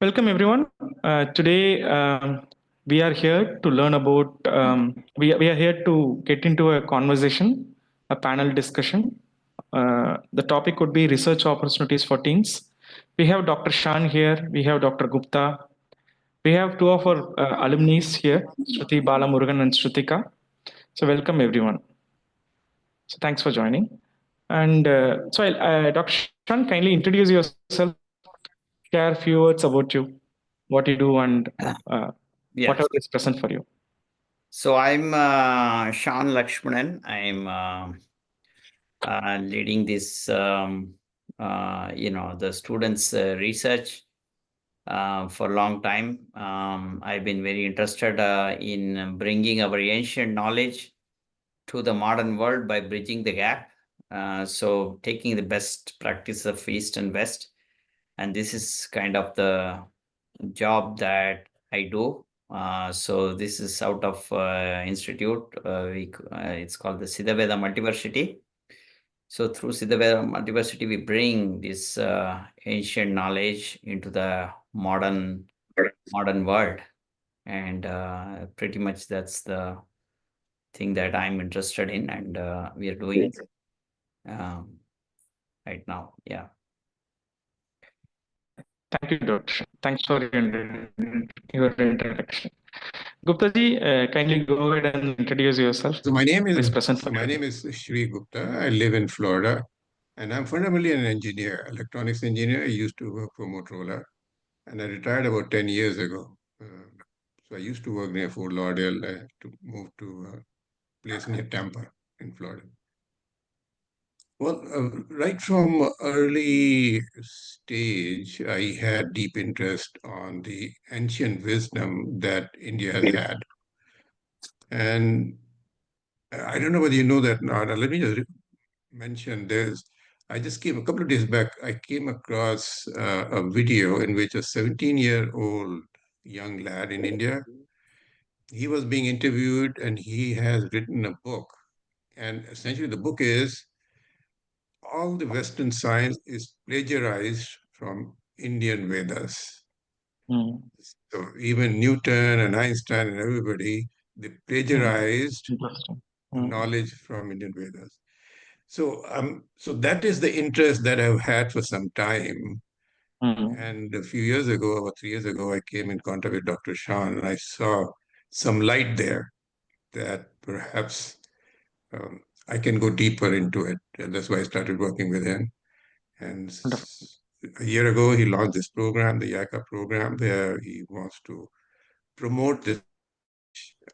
Welcome everyone. Today we are here to learn about, we are here to get into a conversation, a panel discussion. The topic would be research opportunities for teens. We have Dr. Shan here, we have Dr. Gupta. We have two of our alumni here, Shruti Balamurugan and Shrutika. So welcome everyone. So thanks for joining. And Dr. Shan, kindly introduce yourself, share a few words about you, what you do, and Yes. whatever is present for you. So I'm Shan Lakshmanan. I'm leading this, the students' research for a long time. I've been very interested in bringing our ancient knowledge to the modern world by bridging the gap. So taking the best practice of East and West. And this is kind of the job that I do. So this is out of institute. It's called the Siddhaveda Multiversity. So through Siddhaveda Multiversity, we bring this ancient knowledge into the modern world, and pretty much that's the thing that I'm interested in, and we are doing right now. Yeah. Thank you, Dr. Thanks for your introduction. Gupta ji, kindly go ahead and introduce yourself. So my name is present for Shri Gupta. I live in Florida, and I'm fundamentally an engineer, electronics engineer. I used to work for Motorola, and I retired about 10 years ago. So I used to work near Fort Lauderdale to move to a place near Tampa in Florida. Well, right from early stage, I had deep interest on the ancient wisdom that India has had. And I don't know whether you know that or not. Let me just mention this. I just came a couple of days back, I came across a video in which a 17-year-old young lad in India, he was being interviewed and he has written a book. And essentially the book is all the Western science is plagiarized from Indian Vedas. So even Newton and Einstein and everybody, they plagiarized knowledge from Indian Vedas. So that is the interest that I've had for some time. And a few years ago, about 3 years ago, I came in contact with Dr. Shan, and I saw some light there that perhaps I can go deeper into it. And that's why I started working with him. And a year ago, he launched this program, the YEIKCA program, where he wants to promote this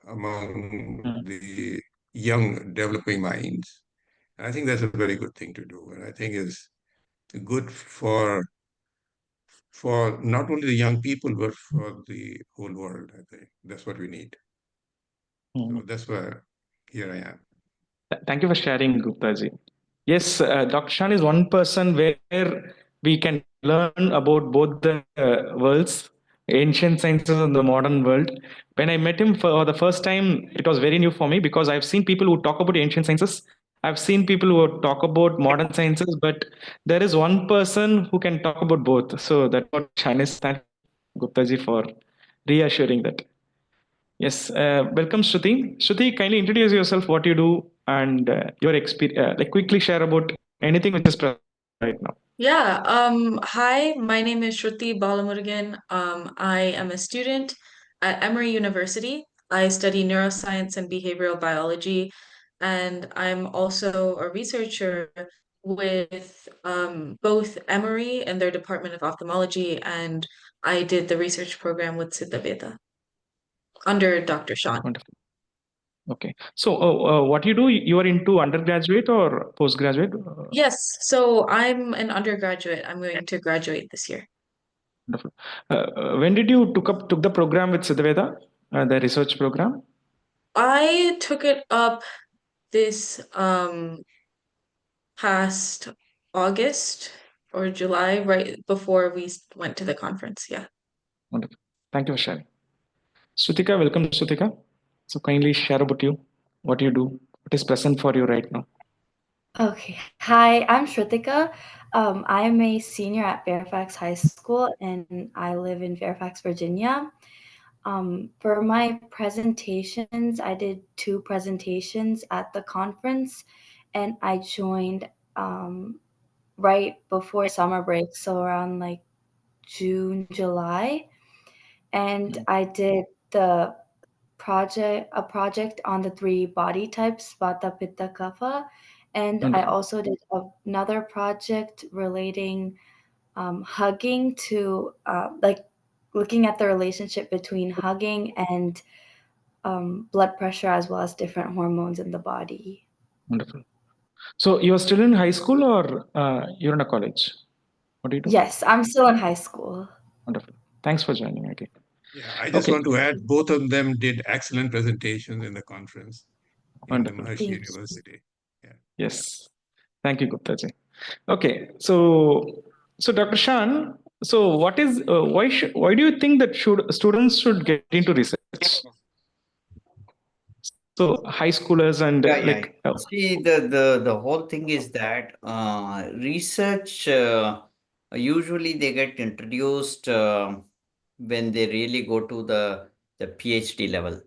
among the young developing minds. And I think that's a very good thing to do. And I think is good for not only the young people, but for the whole world. I think that's what we need. So that's why here I am. Thank you for sharing, Gupta ji. Yes, Dr. Shan is one person where we can learn about both the worlds, ancient sciences and the modern world. When I met him for the first time, it was very new for me because I've seen people who talk about ancient sciences. I've seen people who talk about modern sciences, but there is one person who can talk about both. So that's what Shan is. Thank Gupta ji for reassuring that. Yes, welcome Shruti. Shruti, kindly introduce yourself, what you do, and your experience. Like quickly share about anything which is present right now. Yeah. Hi, my name is Shruti Balamurugan. I am a student at Emory University. I study neuroscience and behavioral biology, and I'm also a researcher with both Emory and their Department of Ophthalmology, and I did the research program with Siddhaveda under Dr. Shan. Wonderful. Okay. So what you do, you are into undergraduate or postgraduate? Yes. So I'm an undergraduate. I'm going to graduate this year. Wonderful. When did you took the program with Siddhaveda, the research program? I took it up this past August or July, right before we went to the conference. Yeah. Wonderful. Thank you for sharing. Sutika, welcome Sutika. So kindly share about you, what you do, what is present for you right now. Okay. Hi, I'm Shritika. I'm a senior at Fairfax High School and I live in Fairfax, Virginia. For my presentations, I did 2 presentations at the conference and I joined right before summer break, so around like June, July. And I did a project on the 3 body types, Vata, Pitta, Kapha. And I Wonderful. also did another project relating hugging to like looking at the relationship between hugging and blood pressure as well as different hormones in the body. Wonderful. So you're still in high school or you're in a college? What do you do? Yes, I'm still in high school. Wonderful. Thanks for joining again. Yeah, I just Okay. want to add, both of them did excellent presentations in the conference in the Wonderful. Maharishi Thank you. University. Yeah. Yes. Thank you, Gupta ji. Okay. So Dr. Shan, so why do you think that students should get into research? So high schoolers and Yeah. See, the whole thing is that research usually they get introduced when they really go to the PhD level.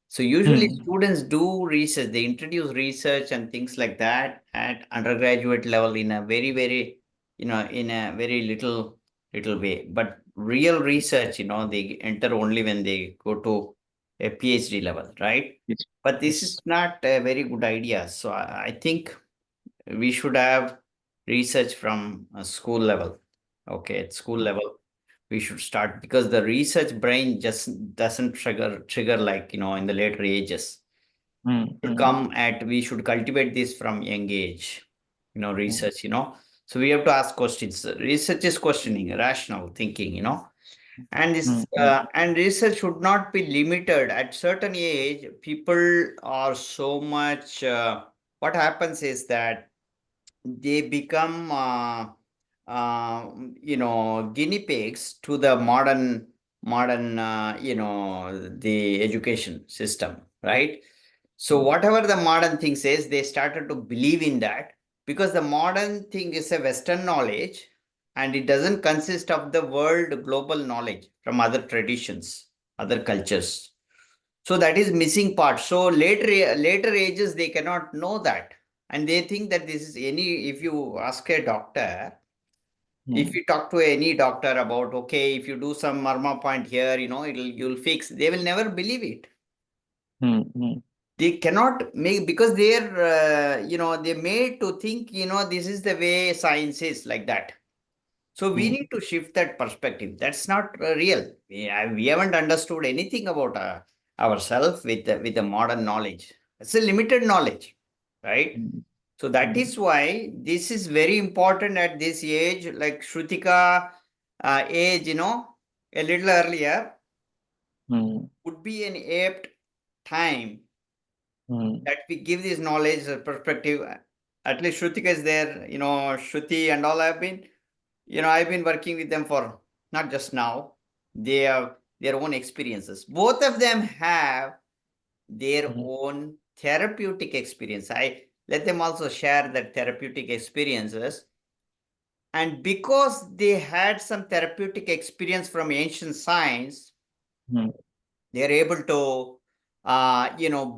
So usually hmm, students do research, they introduce research and things like that at undergraduate level in a very, in a very little way. But real research, they enter only when they go to a PhD level, right? yes, But this yes. is not a very good idea. So I think we should have research from a school level. Okay, at school level, we should start because the research brain just doesn't trigger like in the later ages. Hmm, Should hmm, come at we should cultivate this from young age. hmm, Research. So we have to ask questions. Research is questioning, rational thinking. And hmm, this hmm, and research should not be limited at certain age. People are so much. What happens is that they become guinea pigs to the modern the education system, right? So whatever the modern thing says, they started to believe in that because the modern thing is a Western knowledge and it doesn't consist of the world global knowledge from other traditions, other cultures. So that is missing part. So later ages they cannot know that, and they think that this is any. If you ask a doctor, hmm, if you talk to any doctor about okay, if you do some marma point here, you'll fix. They will never believe it. hmm, hmm, They cannot make because they're made to think this is the way science is like that. So we hmm, need to shift that perspective. That's not real. We haven't understood anything about ourselves with the modern knowledge. It's a limited knowledge, right? hmm, So that hmm, is why this is very important at this age, like Shrutika age, a little earlier hmm, would be an apt time hmm, that we give this knowledge perspective. At least Shrutika is there, Shruti and all have been. I've been working with them for not just now. They have their own experiences. Both of them have their hmm, own therapeutic experience. I let them also share that therapeutic experiences. And because they had some therapeutic experience from ancient science, hmm, they're able to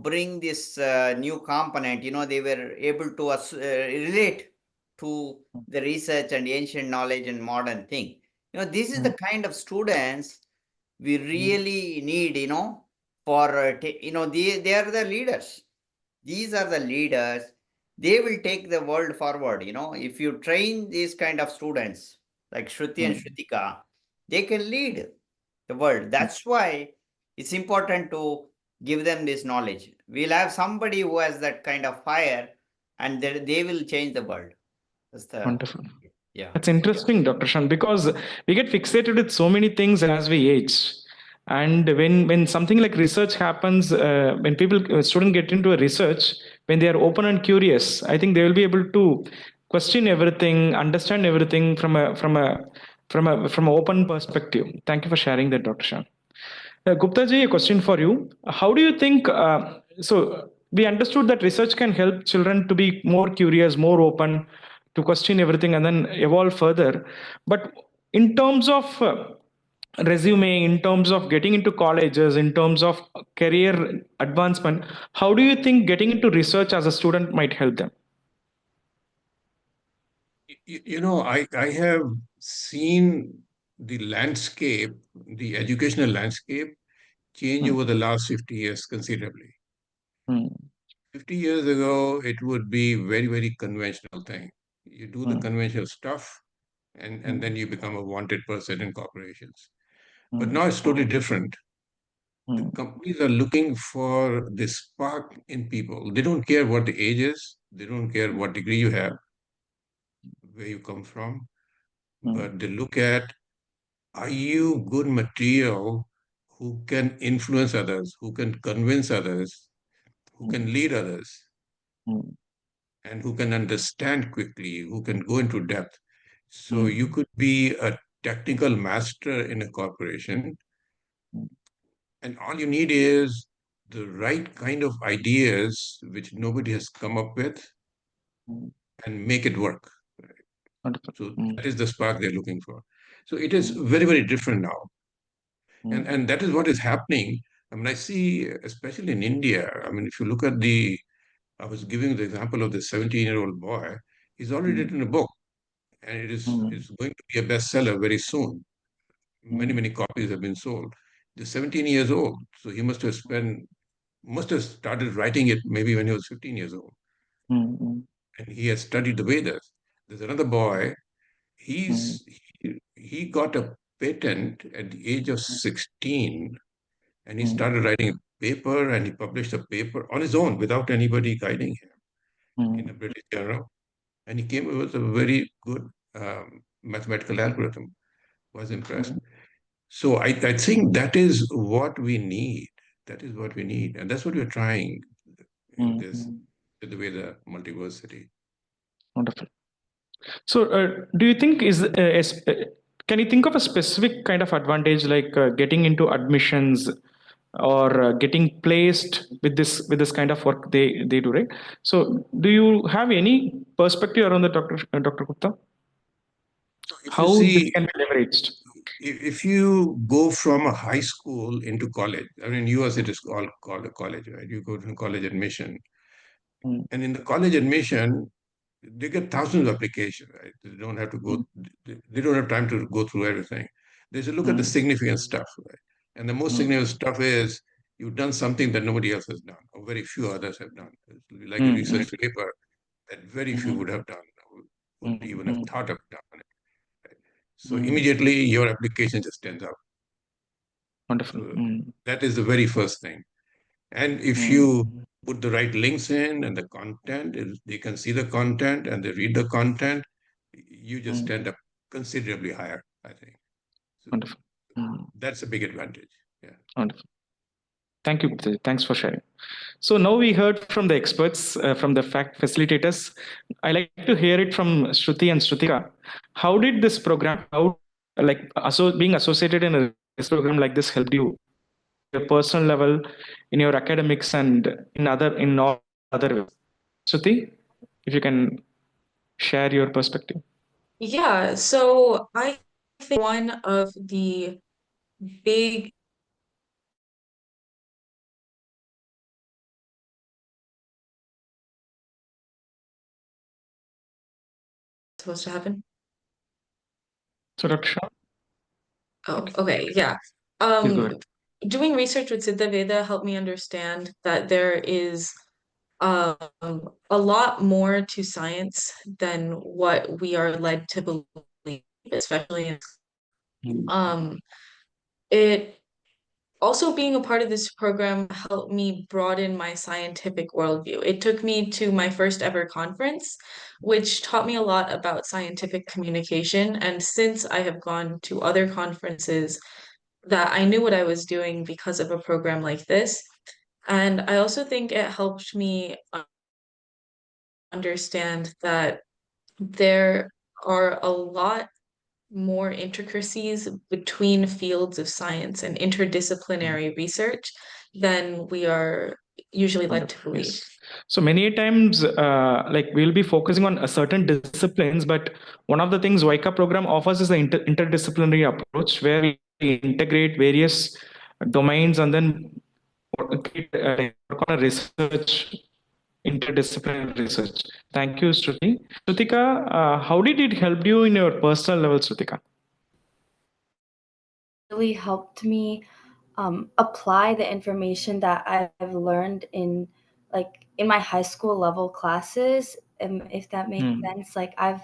bring this new component. They were able to relate to the research and ancient knowledge and modern thing. This is hmm, the kind of students we hmm, really need, for they are the leaders. These are the leaders. They will take the world forward. If you train these kind of students like Shruti and hmm, Shrutika, they can lead the world. That's why it's important to give them this knowledge. We'll have somebody who has that kind of fire, and they will change the world. That's the wonderful. yeah. That's interesting, Dr. Shan, because we get fixated with so many things as we age. And when something like research happens, when students get into a research, when they are open and curious, I think they will be able to question everything, understand everything from a open perspective. Thank you for sharing that, Dr. Shan. Gupta ji, a question for you. How do you think? So we understood that research can help children to be more curious, more open, to question everything and then evolve further. But in terms of resume, in terms of getting into colleges, in terms of career advancement, how do you think getting into research as a student might help them? I have seen the landscape, the educational landscape, change over the last 50 years considerably. 50 years ago, it would be very, very conventional thing. You do the conventional stuff, and then you become a wanted person in corporations. But now it's totally different. The companies are looking for this spark in people. They don't care what the age is, they don't care what degree you have, where you come from, but they look at, are you good material who can influence others, who can convince others, who can lead others, and who can understand quickly, who can go into depth. So you could be a technical master in a corporation, and all you need is the right kind of ideas which nobody has come up with and make it work. Wonderful. So that is the spark they're looking for. So it is very, very different now. And that is what is happening. I mean, I see, especially in India, I mean, if you look at I was giving the example of the 17-year-old boy, he's already written a book, and it's going to be a bestseller very soon. Many, many copies have been sold. He's 17 years old, so he must have started writing it maybe when he was 15 years old. And he has studied the Vedas. There's another boy, he got a patent at the age of 16, and he started writing a paper, and he published a paper on his own without anybody guiding him in a British journal. And he came with a very good mathematical algorithm. Was impressed. So I think that is what we need. That is what we need. And that's what we're trying in this, with the way the multiversity. Wonderful. So, do you think can you think of a specific kind of advantage like getting into admissions or getting placed with this kind of work they do, right? So, do you have any perspective around the Dr. Gupta? If you How this see, can be leveraged? if you go from a high school into college, I mean, in US it is called a college, right? You go to college admission. And in the college admission, they get thousands of applications, right? They don't have to go, they don't have time to go through everything. They say, look at the significant stuff, right? And the most significant stuff is you've done something that nobody else has done, or very few others have done. It's like a research paper that very few would have done, would even have thought of done it. Right? So immediately your application just stands out. Wonderful. So that is the very first thing. And if you put the right links in and the content, they can see the content and they read the content, you just stand up considerably higher, I think. So Wonderful. that's a big advantage. Yeah. Wonderful. Thank you, Gupta. Thanks for sharing. So now we heard from the experts, from the fact facilitators. I like to hear it from Shruti and Shrutika. How did this program, being associated in a program like this, helped you your personal level, in your academics, and in all other ways? Shruti, if you can share your perspective. Yeah, so I think one of the big supposed to happen. So, Dr. Shah, Oh, okay, yeah. please go ahead. Doing research with Siddha Veda helped me understand that there is um, a lot more to science than what we are led to believe, especially in it also being a part of this program helped me broaden my scientific worldview. It took me to my first ever conference, which taught me a lot about scientific communication. And since I have gone to other conferences, that I knew what I was doing because of a program like this. And I also think it helped me understand that there are a lot more intricacies between fields of science and interdisciplinary research than we are usually led to belief. Yes. So many times, like we'll be focusing on a certain disciplines, but one of the things YEIKCA program offers is the interdisciplinary approach where we integrate various domains and then work on a research, interdisciplinary research. Thank you, Shruti. Shrutika, how did it help you in your personal level, Shrutika? Really helped me apply the information that I've learned in my high school level classes, if that makes sense. Like I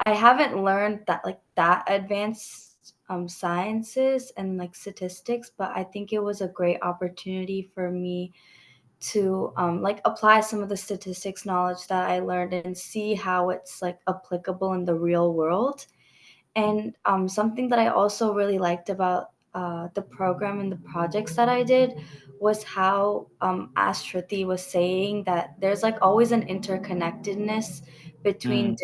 haven't learned that advanced sciences and like statistics, but I think it was a great opportunity for me to like apply some of the statistics knowledge that I learned and see how it's like applicable in the real world. And something that I also really liked about the program and the projects that I did was how, as Shruti was saying, that there's like always an interconnectedness between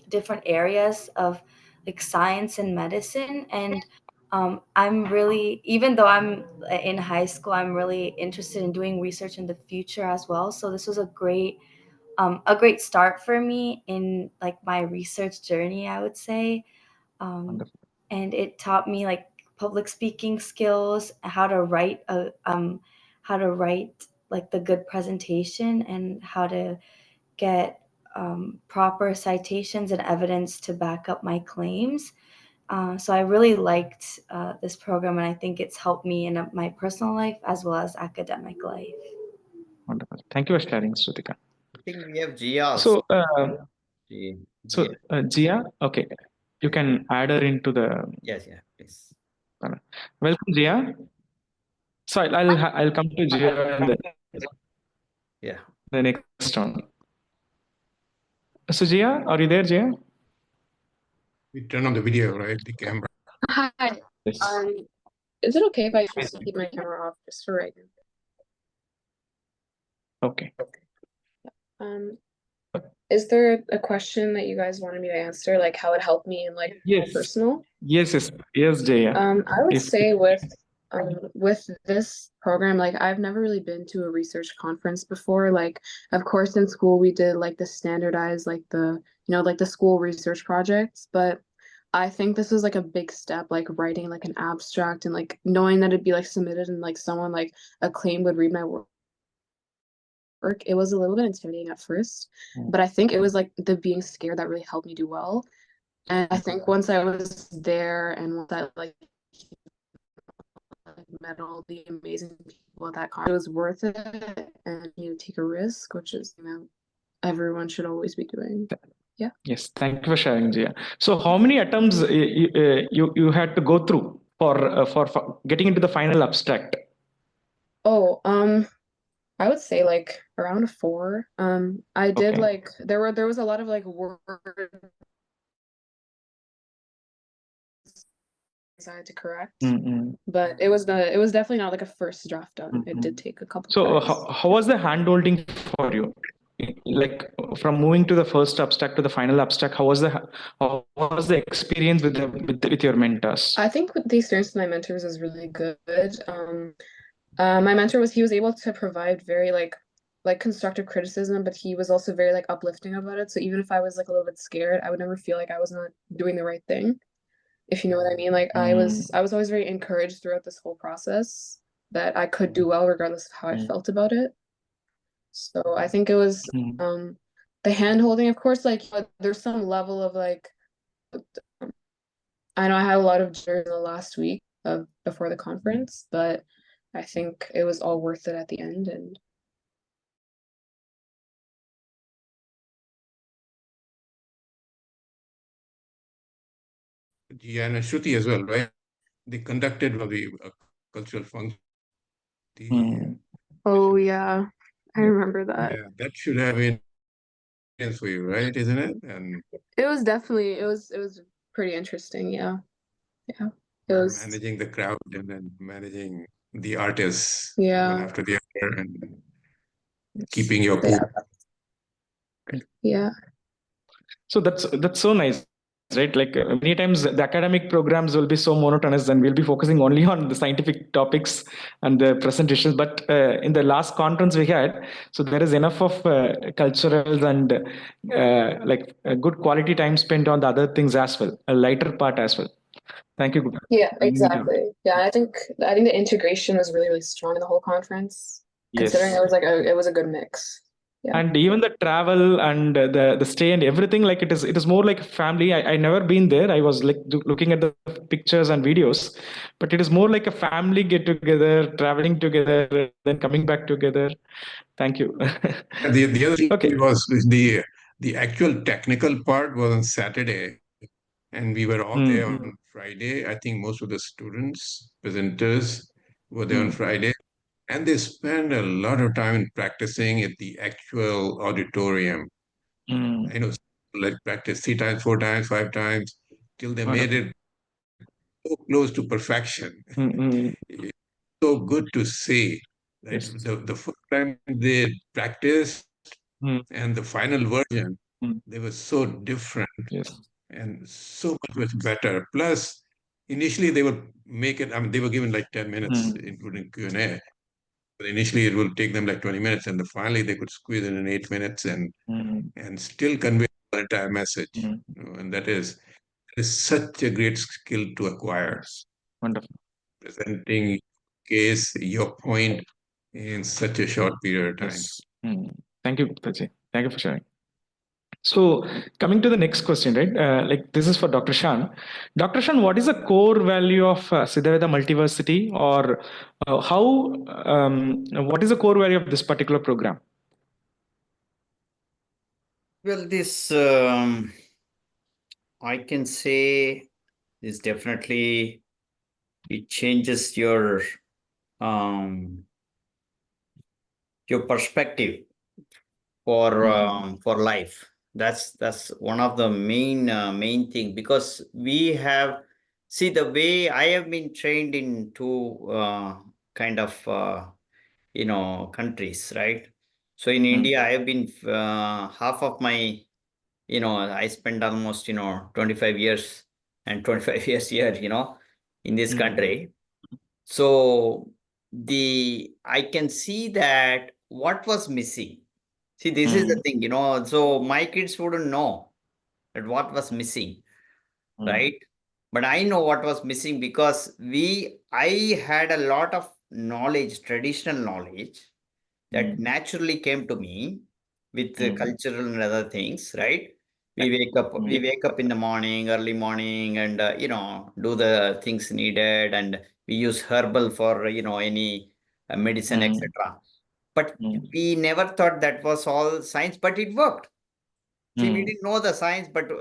different areas of like science and medicine. And I'm really, even though I'm in high school, I'm really interested in doing research in the future as well. So this was a great start for me in like my research journey, I would say. And it taught me like public speaking skills, how to write like the good presentation, and how to get proper citations and evidence to back up my claims. So I really liked this program, and I think it's helped me in my personal life as well as academic life. Wonderful. Thank you for sharing, Shrutika. I think we have Gia also. So, Gia, okay, you can add her into the. Yes, please. Welcome, Gia. So I'll come to Gia in the next one. So Gia, are you there, Gia? We turn on the video, right? The camera. Hi. Yes. Is it okay if I just keep my camera off just for right now? Okay. Is there a question that you guys wanted me to answer, like how it helped me in like personal? Yes, Jaya. I would say with this program, like I've never really been to a research conference before. Like, of course, in school we did like the standardized, like the like the school research projects, but I think this was like a big step, like writing like an abstract and like knowing that it'd be like submitted and like someone like acclaimed would read my work. It was a little bit intimidating at first, but I think it was like the being scared that really helped me do well. And I think once I was there and once I like met all the amazing people at that conference, it was worth it, and take a risk, which is everyone should always be doing. Yeah. Yes, thank you for sharing, Jia. So how many attempts you had to go through for getting into the final abstract? Oh, I would say like around 4. I did like there was a lot of like words I had to correct, but it was definitely not like a first draft done. It did take a couple. So how was the hand-holding for you? Like from moving to the first abstract to the final abstract, how was the experience with your mentors? I think the experience with my mentors was really good. My mentor he was able to provide very like constructive criticism, but he was also very like uplifting about it. So even if I was like a little bit scared, I would never feel like I was not doing the right thing, if you know what I mean. Like I was always very encouraged throughout this whole process that I could do well regardless of how I felt about it. So I think it was the hand holding, of course, like there's some level of like, I know I had a lot of jitters in the last week before the conference, but I think it was all worth it at the end. And Gia and Shruti as well, right? They conducted one of the cultural function. Oh yeah, I remember that. Yeah, that should have been for you, right? Isn't it? And it was definitely it was pretty interesting. Yeah. It was managing the crowd and then managing the artists one after the other and keeping your cool. Yeah. So that's so nice. right? Like many times the academic programs will be so monotonous and we'll be focusing only on the scientific topics and the presentations. But in the last conference we had, so there is enough of culturals and like a good quality time spent on the other things as well, a lighter part as well. Thank you. Yeah, exactly. Yeah, I think the integration was really, really strong in the whole conference, considering Yes. it was a good mix. Yeah. And even the travel and the stay and everything, like it is more like a family. I never been there. I was like looking at the pictures and videos, but it is more like a family get together, traveling together, then coming back together. Thank you. The other thing Okay. was the actual technical part was on Saturday, and we were all there on Friday. I think most of the students, presenters were there on Friday, and they spent a lot of time in practicing at the actual auditorium. You know, like practice 3 times, 4 times, 5 times, till they made it so close to perfection. It's so good to see. Right? Yes. The first time they practiced and the final version, they were so different Yes. and so much better. Plus, initially they would make it, I mean, they were given like 10 minutes, including Q&A. But initially it will take them like 20 minutes, and finally they could squeeze it in 8 minutes and still convey the entire message. You know, and that is such a great skill to acquire. Yes. Wonderful. Presenting case, your point in such a short period of time. Yes. Thank you, Guptaji. Thank you for sharing. So coming to the next question, right? Like this is for Dr. Shan. Dr. Shan, what is the core value of Siddhaveda Multiversity, or what is the core value of this particular program? Well, this I can say is definitely it changes your perspective for life. That's one of the main thing, because we have see the way I have been trained in two kind of countries, right? So in India, I have been half of my I spent almost 25 years and 25 years here in this country. So I can see that what was missing. See, this is the thing, so my kids wouldn't know that what was missing, right? But I know what was missing, because I had a lot of knowledge, traditional knowledge that naturally came to me with the cultural and other things, right? We wake up in the morning, early morning, and do the things needed, and we use herbal for any medicine, etc. But we never thought that was all science, but it worked. See, we didn't know the science, but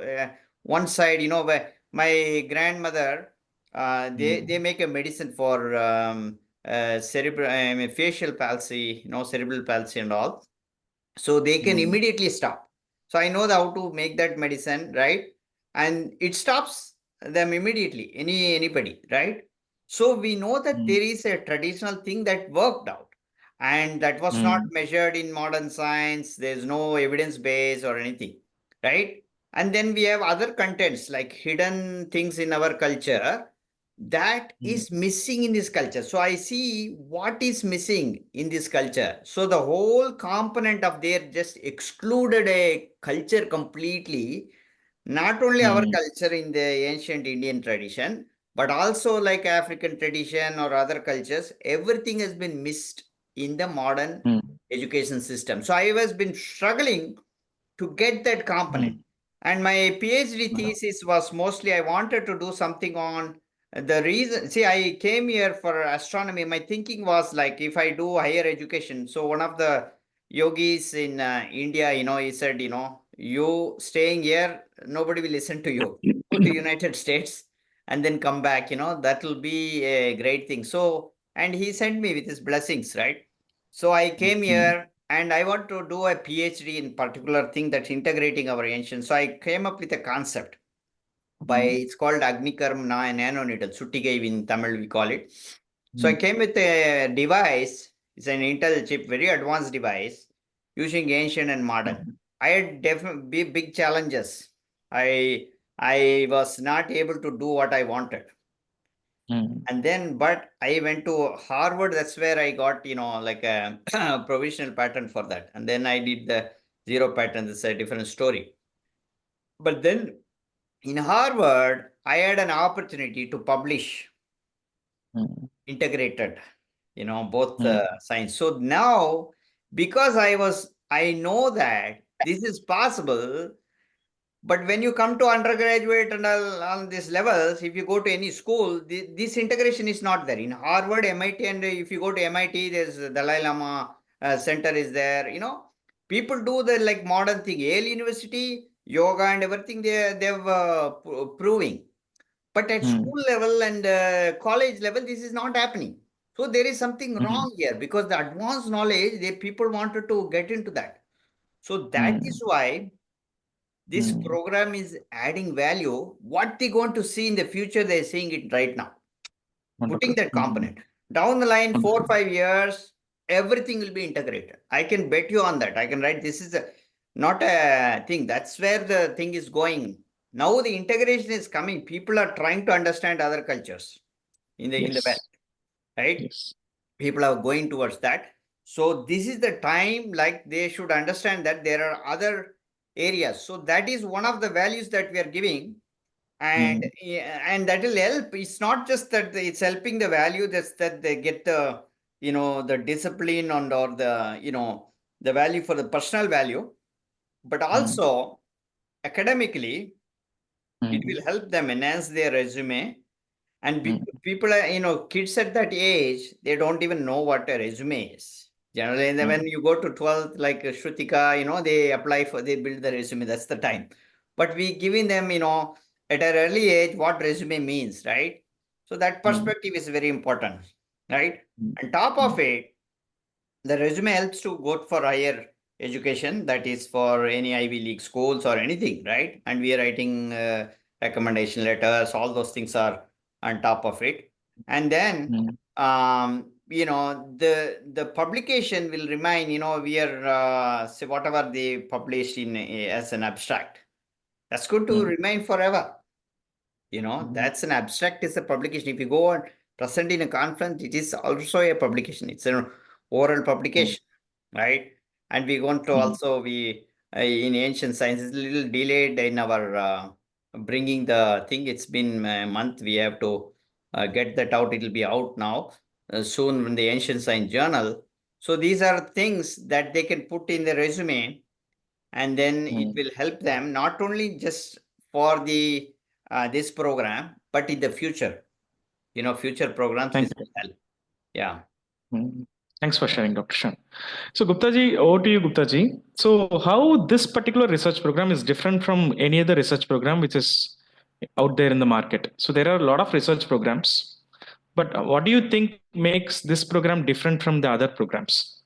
one side, where my grandmother, they make a medicine for cerebral, facial palsy, cerebral palsy and all. So they can immediately stop. So I know how to make that medicine, right? And it stops them immediately, anybody, right? So we know that there is a traditional thing that worked out, and that was not measured in modern science. There's no evidence base or anything, right? And then we have other contents like hidden things in our culture that is missing in this culture. So I see what is missing in this culture. So the whole component of there just excluded a culture completely, not only our culture in the ancient Indian tradition, but also like African tradition or other cultures. Everything has been missed in the modern education system. So I was been struggling to get that component. And my PhD thesis was mostly I wanted to do something on the reason. See, I came here for astronomy. My thinking was like, if I do higher education. So one of the yogis in India, he said, you staying here, nobody will listen to you. Go to United States and then come back, that will be a great thing. So, and he sent me with his blessings, right? So I came here and I want to do a PhD in particular thing that's integrating our ancient. So I came up with a concept it's called Agnikarm nanoneedle, Suttigai in Tamil we call it. So I came with a device, it's an Intel chip, very advanced device, using ancient and modern. I had definitely big challenges. I I was not able to do what I wanted. And then, but I went to Harvard. That's where I got, like a provisional patent for that. And then I did the zero patent. It's a different story. But then in Harvard, I had an opportunity to publish integrated, both science. So now, because I know that this is possible, but when you come to undergraduate and all on these levels, if you go to any school, this integration is not there. In Harvard, MIT, and if you go to MIT, there's Dalai Lama Center is there. People do the like modern thing. Yale University, yoga and everything, they've proving. But at school level and college level, this is not happening. So there is something wrong here because the advanced knowledge, people wanted to get into that. So that is why this program is adding value. What they're going to see in the future, they're seeing it right now. Putting that component. Down the line, 4 or 5 years, everything will be integrated. I can bet you on that. I can write, this is not a thing. That's where the thing is going. Now the integration is coming. People are trying to understand other cultures in the West, right? Yes. People are going towards that. So this is the time, like they should understand that there are other areas. So that is one of the values that we are giving, and that will help. It's not just that it's helping the value, that's that they get the the discipline or the the value for the personal value, but also academically it will help them enhance their resume. And people are, kids at that age, they don't even know what a resume is. Generally, when you go to 12th, like Shrutika, they apply they build the resume. That's the time. But we giving them, at an early age, what resume means, right? So that perspective is very important, right? On top of it, the resume helps to go for higher education, that is for any Ivy League schools or anything, right? And we are writing recommendation letters, all those things are on top of it. And then, the publication will remain, we are, say whatever they published in as an abstract, that's going to remain forever. That's an abstract is a publication. If you go and present in a conference, it is also a publication. It's an oral publication, right? And we're going to also in ancient science, it's a little delayed in our bringing the thing. It's been a month. We have to get that out. It'll be out now soon in the ancient science journal. So these are things that they can put in the resume, and then it will help them not only just for the this program, but in the future, future programs. Thank This will help. Yeah. Thanks for sharing, Dr. Shan. So Gupta ji, over to you, Gupta ji. So how this particular research program is different from any other research program which is out there in the market? So there are a lot of research programs, but what do you think makes this program different from the other programs?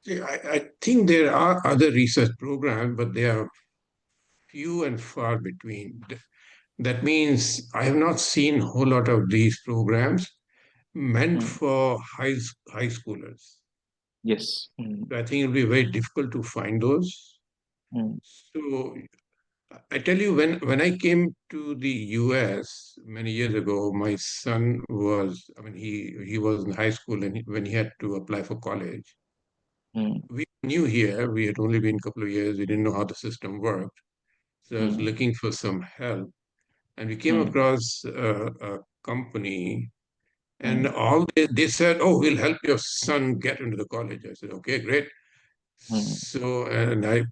See, I think there are other research programs, but they are few and far between. That means I have not seen a whole lot of these programs meant for high schoolers. Yes. I think it'll be very difficult to find those. So I tell you, when I came to the US many years ago, my son was, I mean, he was in high school, and when he had to apply for college, we were new here. We had only been a couple of years. We didn't know how the system worked. So I was looking for some help, and we came across a company, and they said, "Oh, we'll help your son get into the college." I said, "Okay, great." So, and I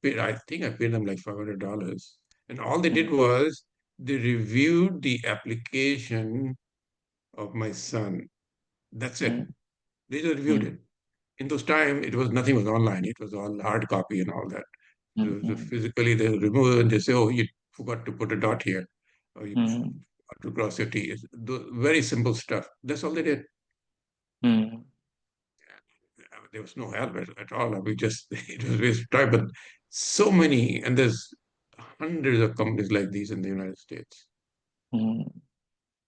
think I paid them like $500. And all they did was they reviewed the application of my son. That's it. They just reviewed it. In those time, nothing was online. It was all hard copy and all that. So physically, they remove it and they say, "Oh, you forgot to put a dot here, or you forgot to cross your T." Very simple stuff. That's all they did. There was no help at all. We just it was waste of time. But so many, and there's hundreds of companies like these in the United States.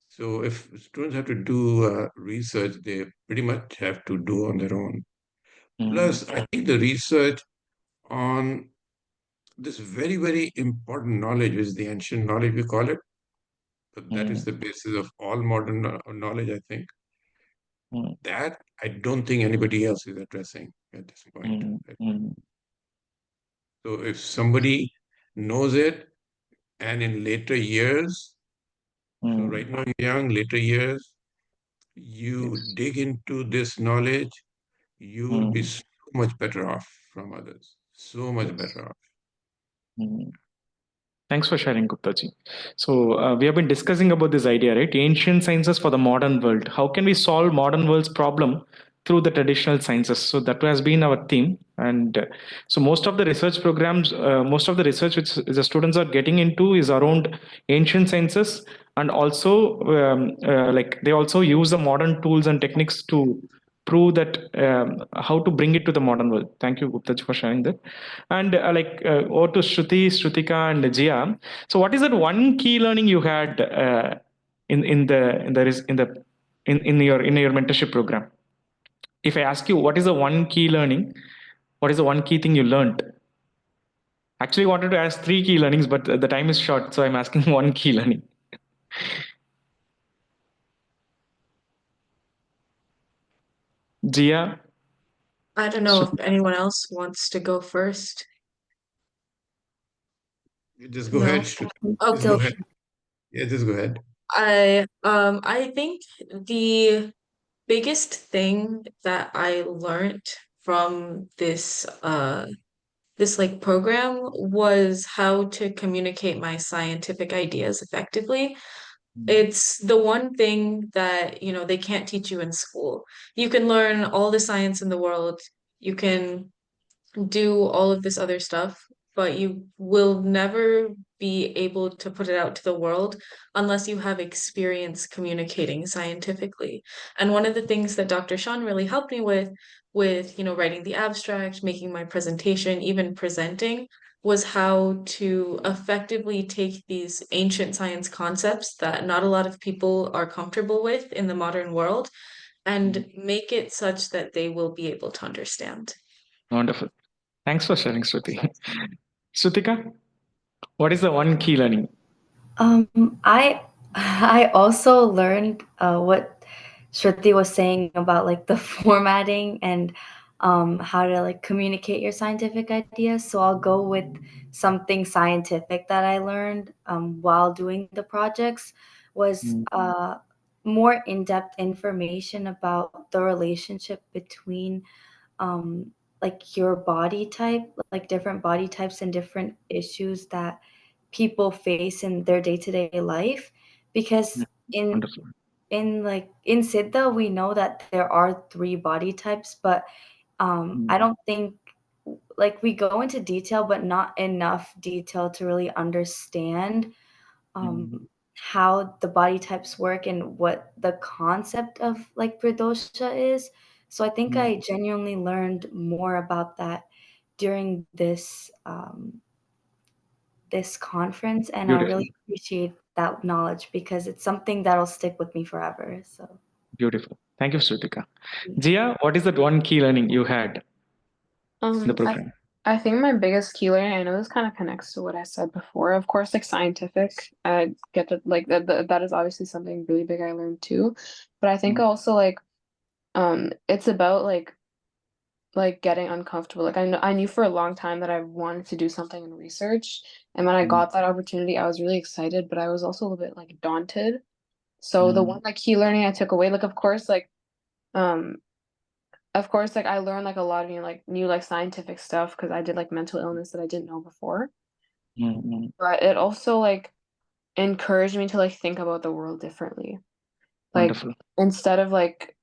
So if students have to do research, they pretty much have to do on their own. Plus, I think the research on this very, very important knowledge, which is the ancient knowledge, we call it. But that is Mm, the basis of all modern knowledge, I think. mm, That I don't think anybody else is addressing at this point. mm, mm, So if somebody knows it, and in later years, so mm. right now you're young, later years, you Yes. dig into this knowledge, you will be Mm, so much better off from others. So much yes. better off. Mm. Thanks for sharing, Guptaji. So we have been discussing about this idea, right? Ancient sciences for the modern world. How can we solve modern world's problem through the traditional sciences? So that has been our theme. And so most of the research programs, most of the research which the students are getting into is around ancient sciences, and also like they also use the modern tools and techniques to prove that how to bring it to the modern world. Thank you, Gupta, for sharing that. And over to Shruti, Shrutika, and Jia. So, what is that one key learning you had in your mentorship program? If I ask you, what is the one key learning? What is the one key thing you learned? Actually, I wanted to ask three key learnings, but the time is short, so I'm asking one key learning. Jia, I don't know if Shruti. anyone else wants to go first. You just go ahead, No? Shruti. Just Okay. go ahead. Yeah, just go ahead. I think the biggest thing that I learned from this like program was how to communicate my scientific ideas effectively. It's the one thing that, you know, they can't teach you in school. You can learn all the science in the world. You can do all of this other stuff, but you will never be able to put it out to the world unless you have experience communicating scientifically. And one of the things that Dr. Sean really helped me with, you know, writing the abstract, making my presentation, even presenting, was how to effectively take these ancient science concepts that not a lot of people are comfortable with in the modern world and make it such that they will be able to understand. Wonderful. Thanks for sharing, Shruti. Shrutika, what is the one key learning? I I also learned what Shruti was saying about like the formatting and how to like communicate your scientific ideas. So I'll go with something scientific that I learned while doing the projects was Mm, more in-depth information about the relationship between um, like your body type, like different body types and different issues that people face in their day-to-day life. yeah, Because wonderful. in Siddha, we know that there are three body types, but Mm, I don't think like we go into detail, but not enough detail to really understand mm, how the body types work and what the concept of like pradosha is. So I think mm. I genuinely learned more about that during this conference, and I Beautiful, really appreciate that knowledge because it's something that'll stick with me forever. So beautiful. Thank you, Shrutika. yeah. Jia, what is that one key learning you had in the Um, I program? I think my biggest key learning, I know this kind of connects to what I said before. Of course, like scientific, I get that like that is obviously something really big I learned too. But I think Mm, also like it's about like getting uncomfortable. Like I knew for a long time that I wanted to do something in research, and when I mm, got that opportunity, I was really excited, but I was also a little bit like daunted. So the mm, one like key learning I took away, like um of course like I learned like a lot of new like scientific stuff because I did like mental illness that I didn't know before. mm, mm. But it also like encouraged me to like think about the world differently. Like Wonderful. instead of like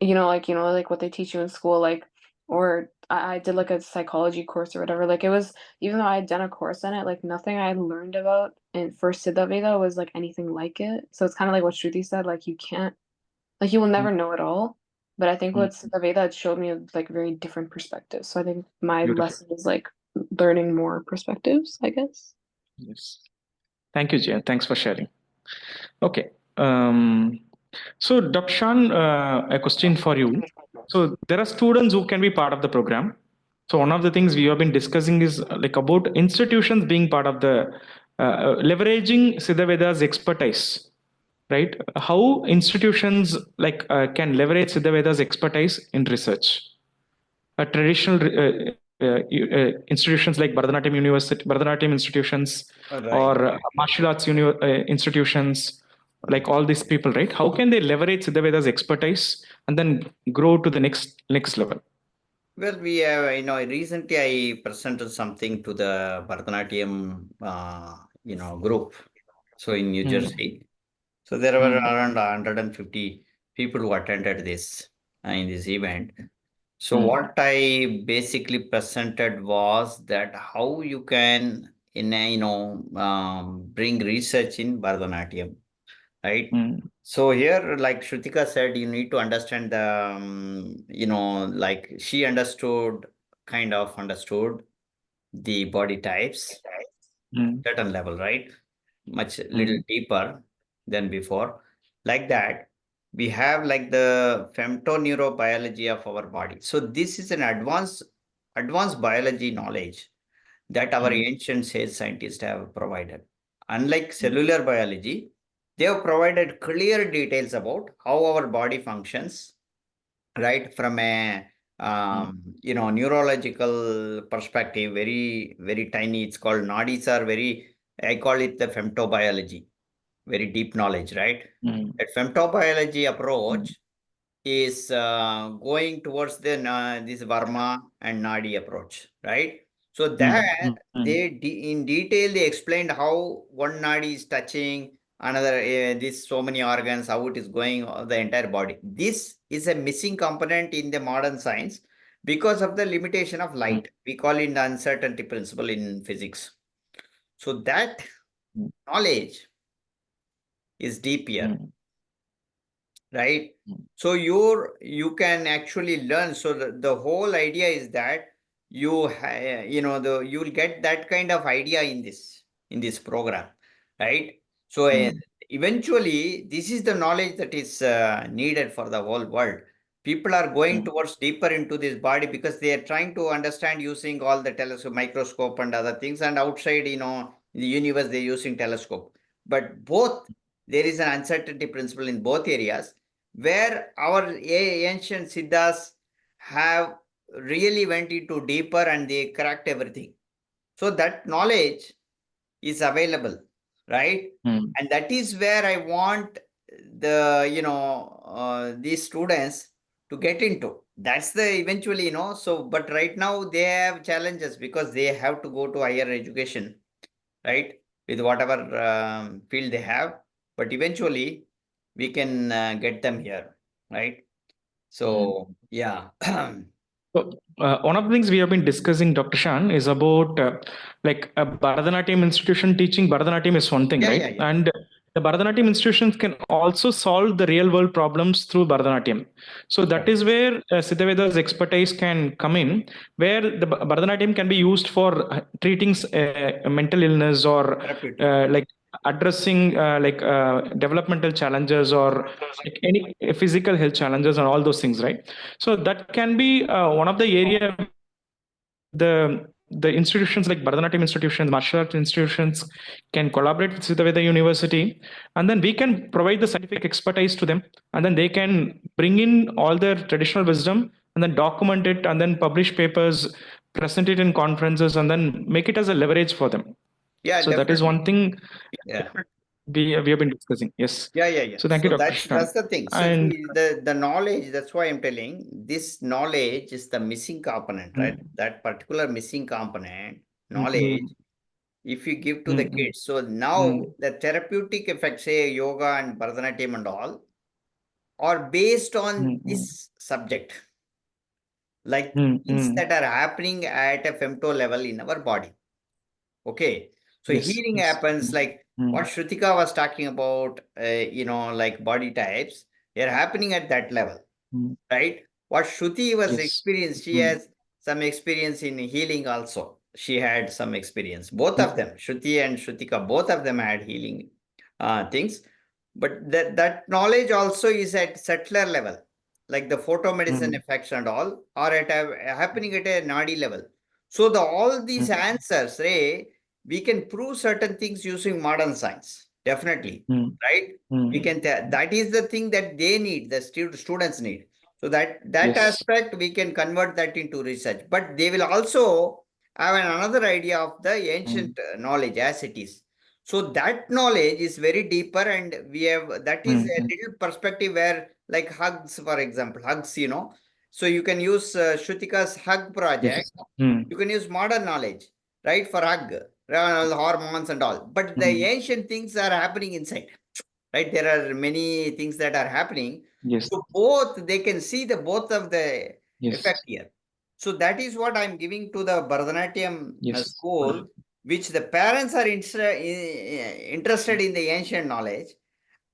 like what they teach you in school, like or I did like a psychology course or whatever. Like it was even though I had done a course on it, like nothing I learned about in first Siddha Veda was like anything like it. So it's kind of like what Shruti said, like you can't like you will Mm, never know it all. But I think mm. what Siddha Veda had showed me like very different perspectives. So I think my Beautiful. lesson is like learning more perspectives, I guess. Yes. Thank you, Jia. Thanks for sharing. Okay. Um, so, Dr. Shan, a question for you. So, there are students who can be part of the program, So one of the things we have been discussing is like about institutions being part of the leveraging Siddhaveda's expertise, right? How institutions like can leverage Siddhaveda's expertise in research. Traditional institutions like Bharatanatyam University, Bharatanatyam institutions, Right. or martial arts institutions, like all these people, right? How can they leverage Siddhaveda's expertise and then grow to the next level? Well, we have, recently I presented something to the Bharatanatyam, group. So in New Jersey. So there were around 150 people who attended this in this event. So what I basically presented was that how you can, bring research in Bharatanatyam, right? So here, like Shrutika said, you need to understand the, like she kind of understood the body types, certain level, right? Much little deeper than before. Like that, we have like the femtoneurobiology of our body. So this is an advanced biology knowledge that our ancient sage scientists have provided. Unlike cellular biology, they have provided clear details about how our body functions, right? From a neurological perspective, very, very tiny. It's called nadis are very, I call it the femtobiology, very deep knowledge, right? That femtobiology approach is going towards the this Varma and Nadi approach, right? So that in detail they explained how one Nadi is touching another, this so many organs, how it is going the entire body. This is a missing component in the modern science because of the limitation of light. We call it the uncertainty principle in physics. So that knowledge is deep here, right? So you can actually learn. So the whole idea is that you'll get that kind of idea in this program, right? So eventually this is the knowledge that is needed for the whole world. People are going towards deeper into this body because they are trying to understand using all the telescope, microscope and other things, and outside, in the universe they're using telescope. But both, there is an uncertainty principle in both areas, where our ancient siddhas have really went into deeper and they cracked everything. So that knowledge is available, right? And that is where I want these students to get into. That's the eventually, so, but right now they have challenges because they have to go to higher education, right? With whatever field they have, but eventually we can get them here, right? So yeah. So, one of the things we have been discussing, Dr. Shan, is about like a Bharatanatyam institution teaching Bharatanatyam is one thing, Yeah, right? yeah, yeah. And the Bharatanatyam institutions can also solve the real world problems through Bharatanatyam. So that is where Siddhaveda's expertise can come in, where the Bharatanatyam can be used for treating mental illness or like addressing developmental challenges or like any physical health challenges and all those things, right? So that can be one of the area the institutions like Bharatanatyam institutions, martial arts institutions can collaborate with Siddhaveda University, and then we can provide the scientific expertise to them, and then they can bring in all their traditional wisdom and then document it and then publish papers, present it in conferences, and then make it as a leverage for them. Yeah, so that is one thing yeah. we have been discussing. Yes. Yeah. So thank you, Dr. Shan. That's the thing. So And see, the knowledge, that's why I'm telling, this knowledge is the missing component, right? That particular missing component, knowledge, if you give to the kids. So now the therapeutic effects, say yoga and Bharatanatyam and all, are based on this subject. Like things that are happening at a femto level in our body. Okay. So healing happens like what Shrutika was talking about, like body types, they're happening at that level, right? What Shruti was experienced, she has some experience in healing also. She had some experience. Both of them, Shruti and Shrutika, both of them had healing things. But that knowledge also is at subtler level. like the photomedicine effects and all, are happening at a nadi level. So all these answers, Ray, we can prove certain things using modern science, definitely, right? We can that is the thing that they need, the students need. So that Yes. aspect we can convert that into research, but they will also have another idea of the ancient knowledge as it is. So that knowledge is very deeper, and we have that is a little perspective where, like hugs, for example, hugs, you know. So you can use Shrutika's hug project. Yes. You can use modern knowledge, right, for hug, hormones and all. But the ancient things are happening inside, right? There are many things that are happening. Yes. So both, they can see the both of the Yes. effect here. So that is what I'm giving to the Bharatanatyam Yes. school, which the parents are interested in the ancient knowledge,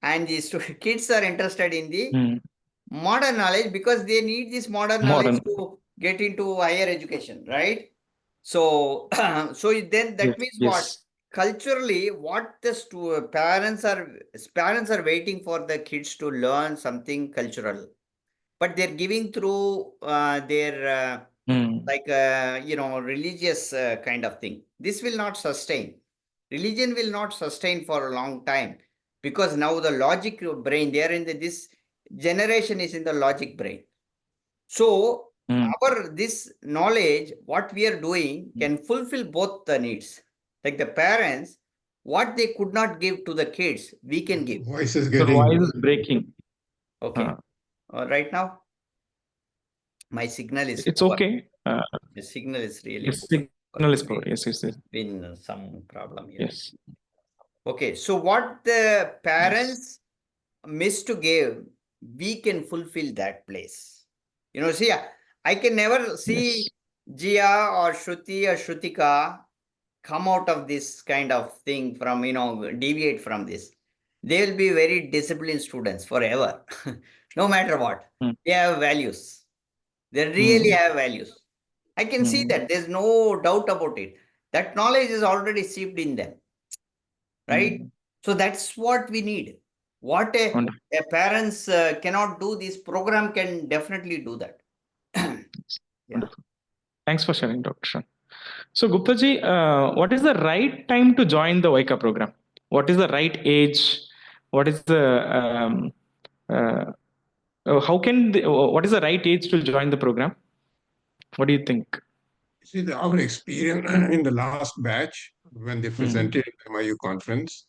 and the kids are interested in the modern knowledge, because they need this modern knowledge to get into higher education, right? So, so then that means what? Yes. Culturally, what the parents are waiting for the kids to learn something cultural, but they're giving through their like religious kind of thing. This will not sustain. Religion will not sustain for a long time, because now the logic brain, they are in this generation is in the logic brain. So this knowledge, what we are doing, can fulfill both the needs. Like the parents, what they could not give to the kids, we can give. Voice is The getting. voice is breaking. Okay. Right now, my signal is It's poor. okay. The signal is really Yes, poor. signal is poor. Yes, yes, yes. Been some problem here. Yes. Okay, so what the parents miss to give, we can fulfill that place. You know, see, I can never see Jia or Shruti or Shrutika come out of this kind of thing from, deviate from this. They will be very disciplined students forever, no matter what. They have values. They really have values. I can see that. There's no doubt about it. That knowledge is already seeped in them, right? So that's what we need. What a parents cannot do, this program can definitely do that. Wonderful. Thanks for sharing, Dr. Shan. So, Guptaji, what is the right time to join the YEIKCA program? What is the right age? What is the what is the right age to join the program? What do you think? See, our experience in the last batch when they presented at the MIU conference,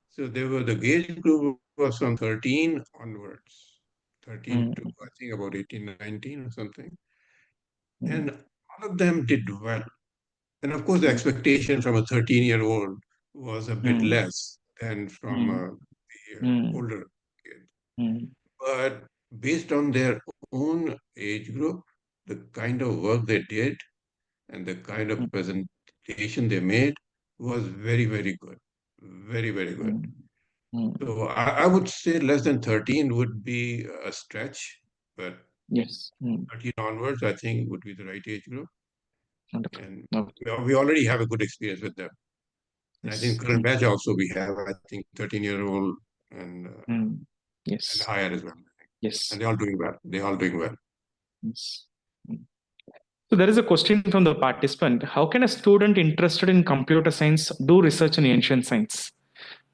so the age group was from 13 onwards, 13 to I think about 18, 19 or something. And all of them did well. And of course, the expectation from a 13-year-old was a bit less than from the older kid. But based on their own age group, the kind of work they did and the kind of presentation they made was very, very good. Very, very good. So I would say less than 13 would be a stretch, but Yes. 13 onwards, I think, would be the right age group. Wonderful. And Okay. we already have a good experience with them. And I Yes. think current batch also we have, I think, 13-year-old and Yes. higher as well. Yes. And they're all doing well. They're all doing well. Yes. So there is a question from the participant. How can a student interested in computer science do research in ancient science?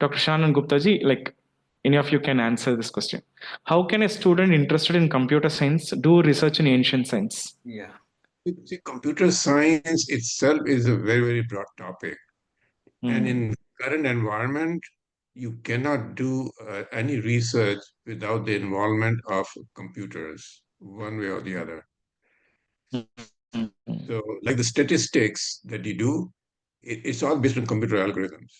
Dr. Shan and Guptaji, like any of you can answer this question. How can a student interested in computer science do research in ancient science? Yeah. See, computer science itself is a very, very broad topic. And in current environment, you cannot do any research without the involvement of computers, one way or the other. So, like the statistics that you do, it's all based on computer algorithms.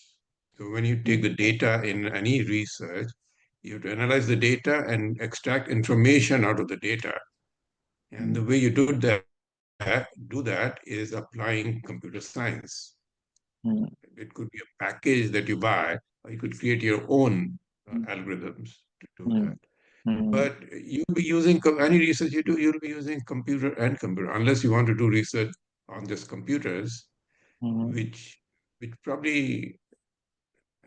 So, when you take the data in any research, you have to analyze the data and extract information out of the data. And the way you do that is applying computer science. It could be a package that you buy, or you could create your own algorithms to do that. But you'll be using any research you do, you'll be using computer, unless you want to do research on just computers, which probably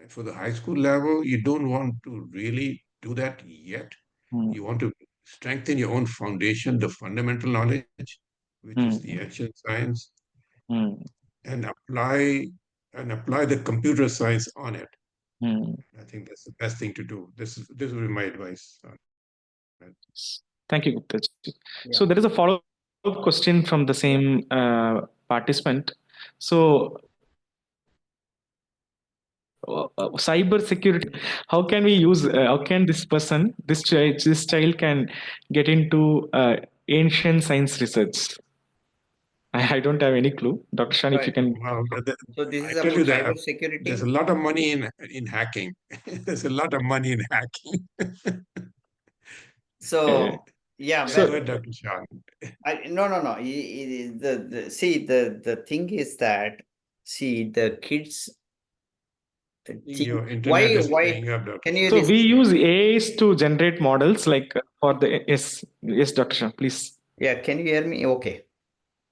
for the high school level, you don't want to really do that yet. You want to strengthen your own foundation, the fundamental knowledge, which is the Mm, ancient science, mm, and apply the computer science on it. mm. I think that's the best thing to do. This would be my advice on it. Thank you, Gupta. So Yeah. there is a follow-up question from the same participant. So cyber security, how can we use, how can this person, this child can get into ancient science research? I don't have any clue. Dr. Shan, if you Right. can. Well, So this I is tell about you that cyber there's a security. lot of money in hacking. There's a lot of money in hacking. So yeah, Yeah, So go ahead, Dr. Shan. no. See, the thing is that, see, the kids think, Your internet is why, playing up, Dr. can you So Shan. we listen? use AIs to generate models like for the yes, Dr. Shah, please. Yeah, can you hear me? Okay.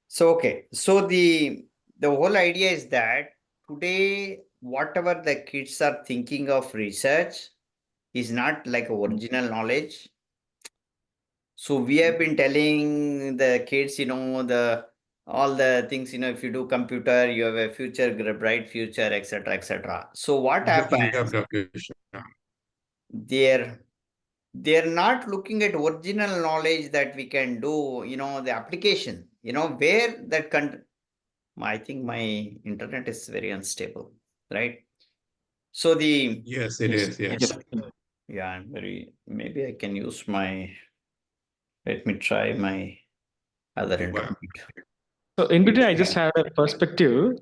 So the whole idea is that today, whatever the kids are thinking of research is not like original knowledge. So we have been telling the kids, all the things, if you do computer, you have a future, bright future, etc., etc. So what Breaking up, happens? Dr. Shan. They're they're not looking at original knowledge that we can do, the application, where that I think my internet is very unstable, right? So Yes, it Yes, is. Yes. yes. yeah, maybe I can use let me try my other Wow. internet. So in between, I just had a perspective.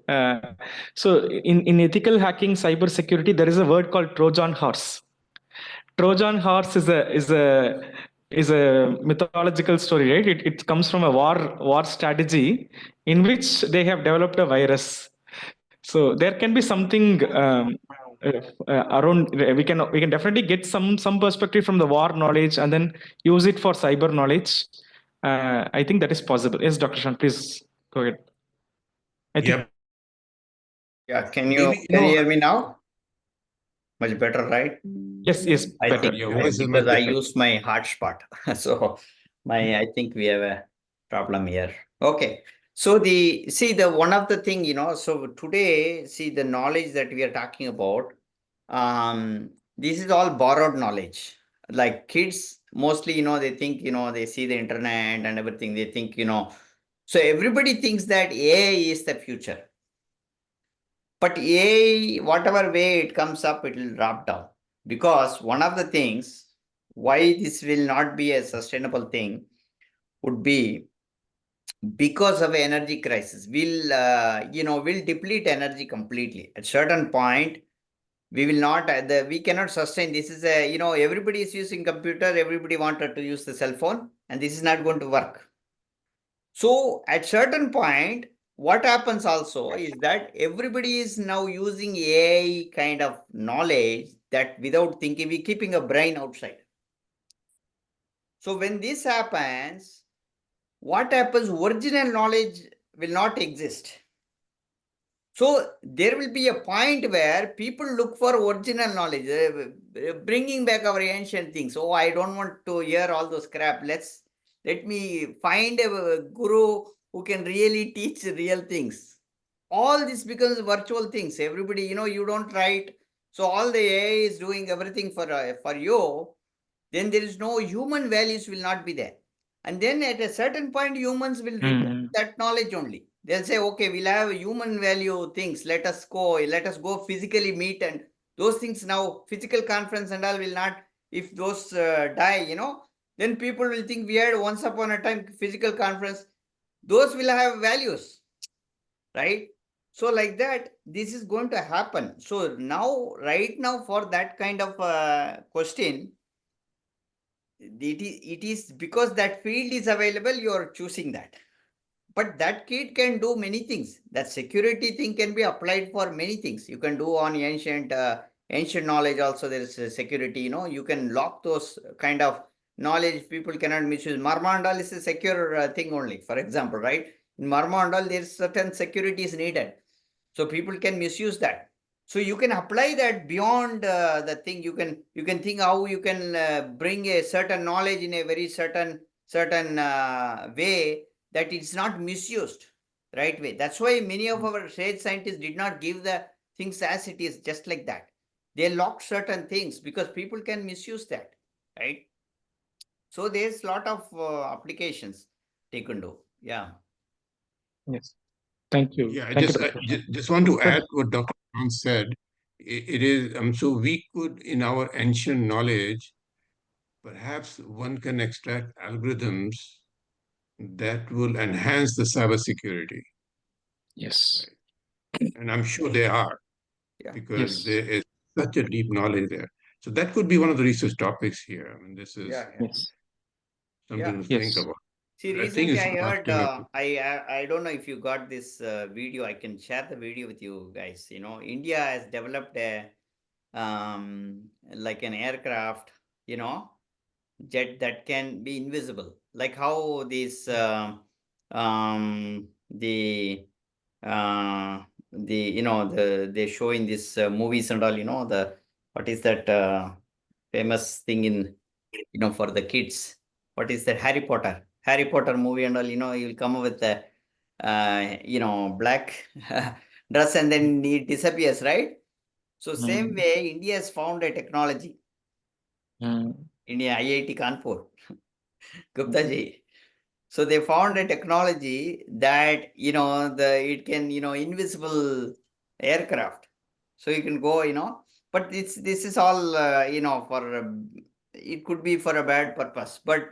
So in ethical hacking, cyber security, there is a word called Trojan horse. Trojan horse is a mythological story, right? It comes from a war strategy in which they have developed a virus. So there can be something around. We can definitely get some perspective from the war knowledge and then use it for cyber knowledge. I think that is possible. Yes, Dr. Shan, please go ahead. I think Yep. Yeah, can you Maybe, hear me now? Much better, right? yes, I better. think your voice is much because I better. used my hotspot. So I think we have a problem here. Okay. So the one of the thing, so today, see the knowledge that we are talking about, this is all borrowed knowledge. Like kids, mostly, they think, they see the internet and everything. They think, so everybody thinks that AI is the future. But AI, whatever way it comes up, it will drop down. Because one of the things why this will not be a sustainable thing would be because of energy crisis. We'll deplete energy completely. At certain point, we will not, we cannot sustain. This is everybody is using computer, everybody wanted to use the cell phone, and this is not going to work. So at certain point, what happens also is that everybody is now using AI kind of knowledge that without thinking, we're keeping a brain outside. So when this happens, what happens? Original knowledge will not exist. So there will be a point where people look for original knowledge, bringing back our ancient things. Oh, I don't want to hear all those crap. Let me find a guru who can really teach real things. All this becomes virtual things. Everybody, you don't write. So all the AI is doing everything for you. Then there is no human values will not be there. And then at a certain point, humans will replace that knowledge only. They'll say, okay, we'll have human value things. Let us go physically meet, and those things now, physical conference and all will not, if those die, then people will think we had once upon a time physical conference. Those will have values, right? So like that, this is going to happen. So now, right now, for that kind of question, it is because that field is available, you are choosing that. But that kid can do many things. That security thing can be applied for many things. You can do on ancient knowledge also. There is a security, you can lock those kind of knowledge. People cannot misuse. Marmandal is a secure thing only, for example, right? In Marmandal, there is certain security is needed. So people can misuse that. So you can apply that beyond the thing. You can think how you can bring a certain knowledge in a very certain way that it's not misused right way. That's why many of our sage scientists did not give the things as it is, just like that. They locked certain things because people can misuse that, right? So there's a lot of applications taken to. Yeah. Yes. Thank you. Yeah, I Thank you, just Dr. Shan. just want to Sir. add what Dr. Khan said. It is so we could, in our ancient knowledge, perhaps one can extract algorithms that will enhance the cybersecurity. Yes. And I'm sure they are, Yeah. because Yes. there is such a deep knowledge there. So that could be one of the research topics here. I mean, this is Yeah. Yes. something Yeah. to think Yes. about. See, I think recently it's I worth heard, asking I don't know if you got this video. I can share the video with you guys. You know, India has developed a like an aircraft, you know, jet that can be invisible, like how this the you know they show in this movies and all. You know, the what is that famous thing in, you know, for the kids? What is that? Harry Potter movie and all. You know, you'll come up with a you know, black dress and then it disappears, right? So same Mm. way, India has found a technology. Mm. India IIT Kanpur, Gupta ji. So they found a technology that, you know, it can, you know, invisible aircraft. So you can go, you know, but this is all you know, for it could be for a bad purpose, but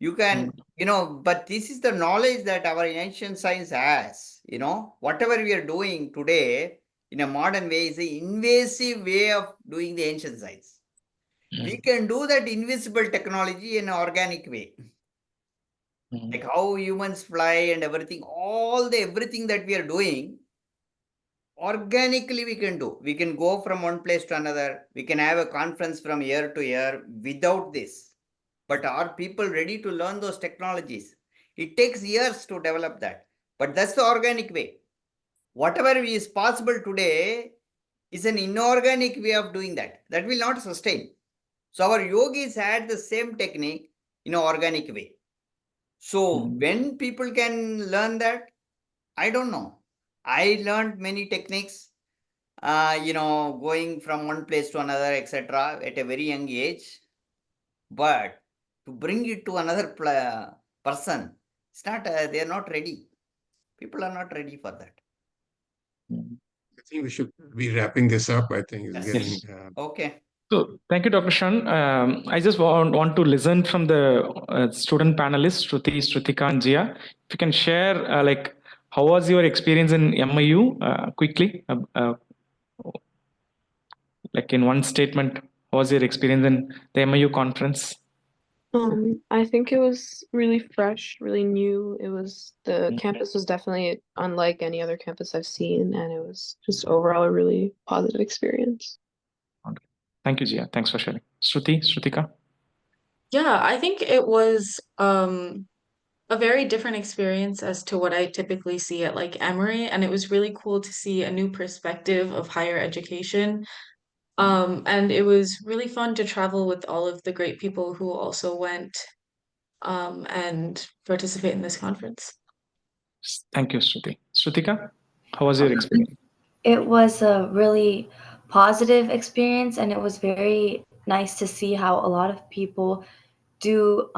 you can, Mm. you know, but this is the knowledge that our ancient science has. You know, whatever we are doing today in a modern way is an invasive way of doing the ancient science. We can do that invisible technology in an organic way, Mm. like how humans fly and everything. Everything that we are doing organically we can do. We can go from one place to another. We can have a conference from year to year without this. But are people ready to learn those technologies? It takes years to develop that. But that's the organic way. Whatever is possible today is an inorganic way of doing that. That will not sustain. So our yogis had the same technique in an organic way. So Mm. when people can learn that, I don't know. I learned many techniques, you know, going from one place to another, etc., at a very young age. But to bring it to another person, it's not. They are not ready. People are not ready for that. Mm. I think we should be wrapping this up. I think it's Yes. getting. Yes. Okay. So thank you, Dr. Shan. I just want to listen from the student panelists, Shruti, Shrutika, and Jia. If you can share, like, how was your experience in MIU quickly? Like in one statement, how was your experience in the MIU conference? I think it was really fresh, really new. The Mm. campus was definitely unlike any other campus I've seen, and it was just overall a really positive experience. Okay. Thank you, Jia. Thanks for sharing. Shruti, Shrutika. Yeah, I think it was a very different experience as to what I typically see at like Emory, and it was really cool to see a new perspective of higher education. And it was really fun to travel with all of the great people who also went and participate in this conference. Thank you, Shruti. Shrutika, how was your Um, experience? It was a really positive experience, and it was very nice to see how a lot of people do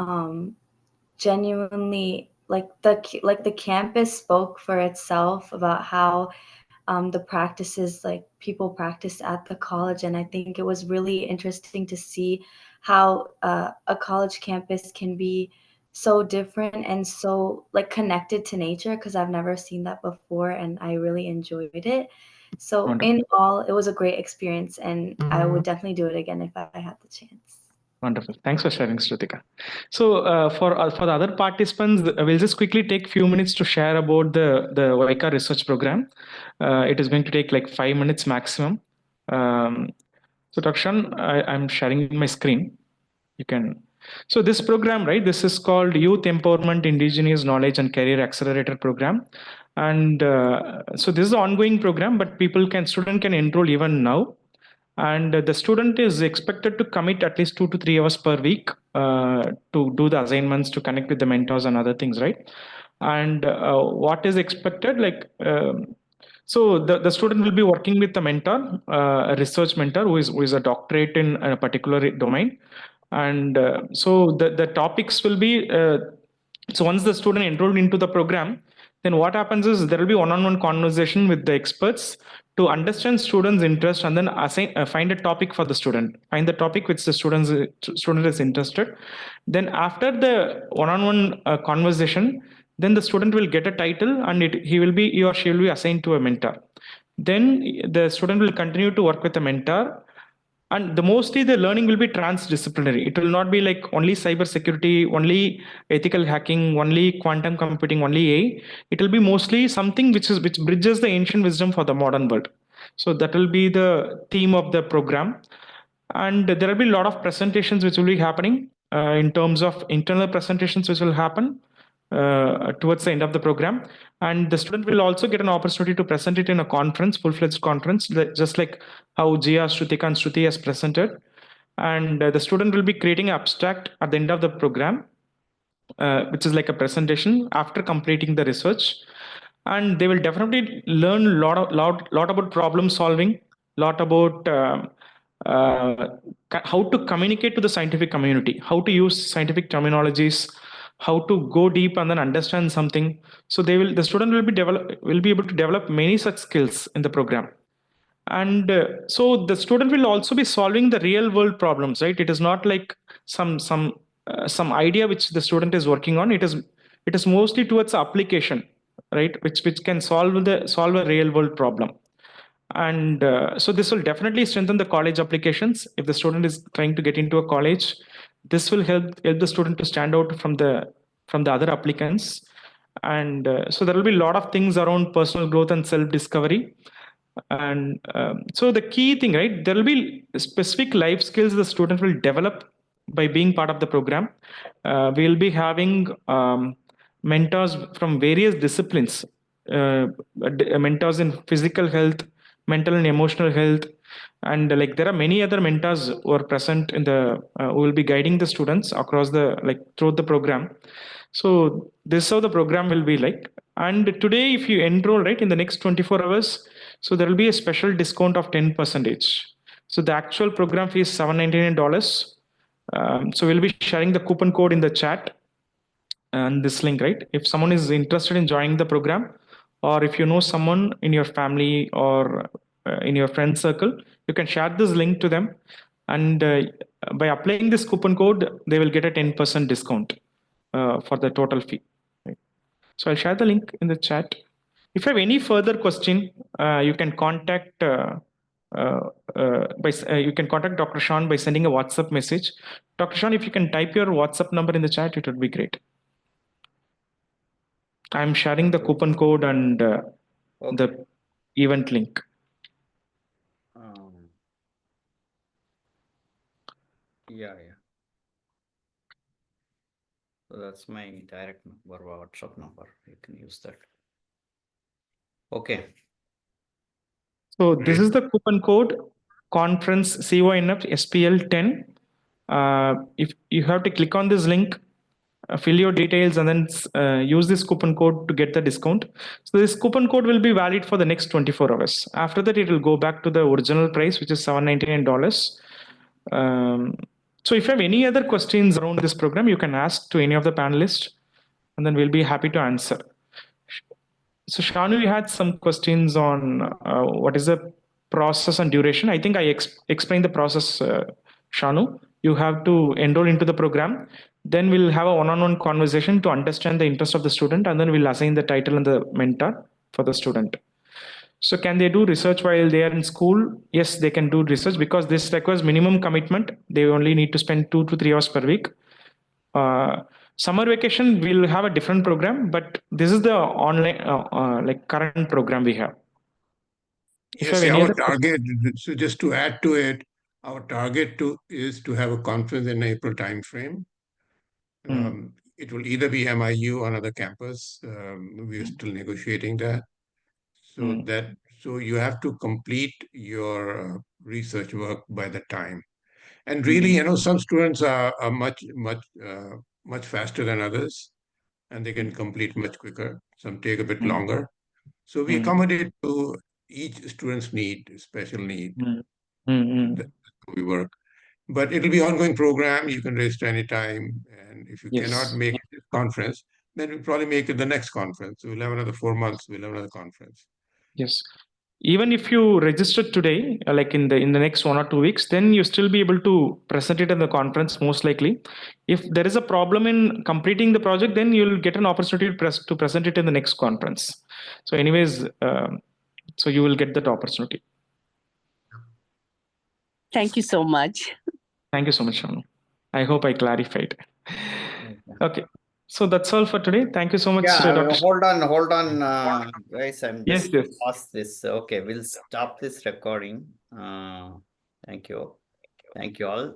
genuinely like the campus spoke for itself about how the practices like people practice at the college, and I think it was really interesting to see how a college campus can be so different and so like connected to nature, because I've never seen that before and I really enjoyed it. So Wonderful. in all, it was a great experience, and I would definitely do it again if I had the chance. Wonderful. Thanks for sharing, Shrutika. So for the other participants, we'll just quickly take few minutes to share about the YEIKCA research program. It is going to take like 5 minutes maximum. So Dr. Shan, I'm sharing my screen. You can. So this program, right? This is called Youth Empowerment Indigenous Knowledge and Career Accelerator Program. And so this is an ongoing program, but student can enroll even now. And the student is expected to commit at least 2 to 3 hours per week to do the assignments, to connect with the mentors and other things, right? And what is expected, so the student will be working with a mentor, a research mentor who is a doctorate in a particular domain. And so the topics will be, so once the student enrolled into the program, then what happens is there will be one-on-one conversation with the experts to understand students' interest, and then find a topic for the student, find the topic which the student is interested. Then after the one-on-one conversation, then the student will get a title, and he or she will be assigned to a mentor. Then the student will continue to work with a mentor, and mostly the learning will be transdisciplinary. It will not be like only cyber security, only ethical hacking, only quantum computing, only AI. It will be mostly something which bridges the ancient wisdom for the modern world. So that will be the theme of the program. And there will be a lot of presentations which will be happening in terms of internal presentations which will happen towards the end of the program. And the student will also get an opportunity to present it in a conference, full-fledged conference, just like how Jia, Shrutika, and Shruti has presented. And the student will be creating an abstract at the end of the program, which is like a presentation after completing the research. And they will definitely learn a lot about problem solving, lot about how to communicate to the scientific community, how to use scientific terminologies, how to go deep and then understand something. So the student will be able to develop many such skills in the program. And so the student will also be solving the real world problems, right? It is not like some idea which the student is working on. It is mostly towards application, right, which can solve a real world problem. And so this will definitely strengthen the college applications. If the student is trying to get into a college, this will help the student to stand out from the other applicants. And so there will be a lot of things around personal growth and self discovery. And so the key thing, right, there will be specific life skills the student will develop by being part of the program. We'll be having mentors from various disciplines, mentors in physical health, mental and emotional health. And like there are many other mentors who are present who will be guiding the students across throughout the program. So this is how the program will be like. And today, if you enroll, right, in the next 24 hours, so there will be a special discount of 10%. So the actual program fee is $799. So we'll be sharing the coupon code in the chat and this link, right? If someone is interested in joining the program, or if you know someone in your family or in your friend circle, you can share this link to them. And by applying this coupon code, they will get a 10% discount for the total fee. Right? So I'll share the link in the chat. If you have any further question, you can contact you can contact Dr. Sean by sending a WhatsApp message. Dr. Sean, if you can type your WhatsApp number in the chat, it would be great. I'm sharing the coupon code and the event link. Yeah. So that's my direct number, WhatsApp number. You can use that. Okay. So this is the coupon code, conference CONF SPL 10. If you have to click on this link, fill your details, and then use this coupon code to get the discount. So this coupon code will be valid for the next 24 hours. After that, it will go back to the original price, which is $799. So if you have any other questions around this program, you can ask to any of the panelists, and then we'll be happy to answer. So Shanu, you had some questions on what is the process and duration. I think I explained the process, Shanu. You have to enroll into the program. Then we'll have a one-on-one conversation to understand the interest of the student, and then we'll assign the title and the mentor for the student. So can they do research while they are in school? Yes, they can do research because this requires minimum commitment. They only need to spend 2 to 3 hours per week. Summer vacation, we'll have a different program, but this is the online current program we have. Yes, our target, so just to add to it, our target is to have a conference in April timeframe. it will either be MIU or another campus. We're still negotiating that. So you have to complete your research work by the time. And really, some students are much faster than others, and they can complete much quicker. Some take a bit longer. So we accommodate to each student's need, special need. That's how we work. But it'll be ongoing program. You can register anytime. And if you cannot make this conference, then we'll probably make it the next conference. So we'll have another 4 months. We'll have another conference. Yes. Even if you register today, like in the next 1 or 2 weeks, then you still be able to present it in the conference most likely. If there is a problem in completing the project, then you'll get an opportunity to present it in the next conference. So anyways, so you will get that opportunity. Thank you so much. Thank you so much, Shanu. I hope I clarified. Okay. So that's all for today. Thank you so much, Dr. Hold on, guys. I'm just Yes. past this. Okay, we'll stop this recording. Thank you. Thank you all.